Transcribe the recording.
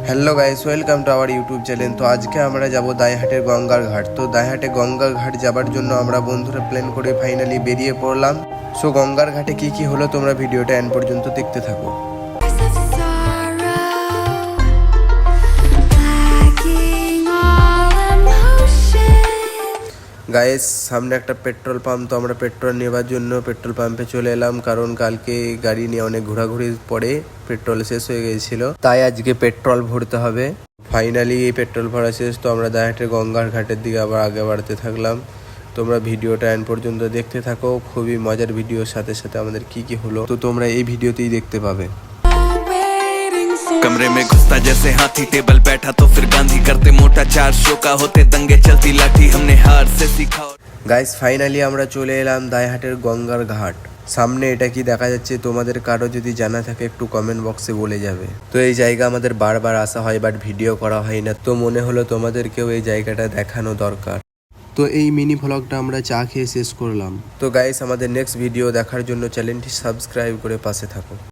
Hello guys, welcome to our YouTube channel. তো আজকে আমরা যাব দাইহাটের গঙ্গার ঘাট। তো দাইহাটে গঙ্গার ঘাট যাবার জন্য আমরা বন্ধুরা প্ল্যান করে ফাইনালি বেরিয়ে পড়লাম। সো গঙ্গার ঘাটে কি কি হলো তোমরা ভিডিওটা এন্ড পর্যন্ত দেখতে থাকো। গাইস, সামনে একটা পেট্রোল পাম্প। তো আমরা পেট্রোল নেওয়ার জন্য পেট্রোল পাম্পে চলে এলাম, কারণ কালকে গাড়ি নিয়ে অনেক ঘোরাঘুরির পরে পেট্রোল শেষ হয়ে গিয়েছিল, তাই আজকে পেট্রোল ভরতে হবে। ফাইনালি এই পেট্রোল ভরা শেষ। তো আমরা দাইহাটের গঙ্গার ঘাটের দিকে আবার আগে বাড়তে থাকলাম। তোমরা ভিডিওটা এন্ড পর্যন্ত দেখতে থাকো। খুবই মজার ভিডিওর সাথে সাথে আমাদের কি কি হলো তো তোমরা এই ভিডিওতেই দেখতে পাবে। कमरे में घुसता जैसे हाथी, टेबल बैठा तो फिर गांधी, करते मोटा 400 का होते दंगे, चलती लाठी हमने हार से सीखा। গাইস, ফাইনালি আমরা চলে এলাম দাইহাটের গঙ্গার ঘাট। সামনে এটা কি দেখা যাচ্ছে তোমাদের কারো যদি জানা থাকে একটু কমেন্ট বক্সে বলে যাবে। তো এই জায়গা আমাদের বারবার আসা হয়, বাট ভিডিও করা হয় না। তো মনে হলো তোমাদেরকেও এই জায়গাটা দেখানো দরকার। তো এই মিনি ভ্লগটা আমরা চা খেয়ে শেষ করলাম। তো গাইস, আমাদের নেক্সট ভিডিও দেখার জন্য চ্যানেলটি সাবস্ক্রাইব করে পাশে থাকো।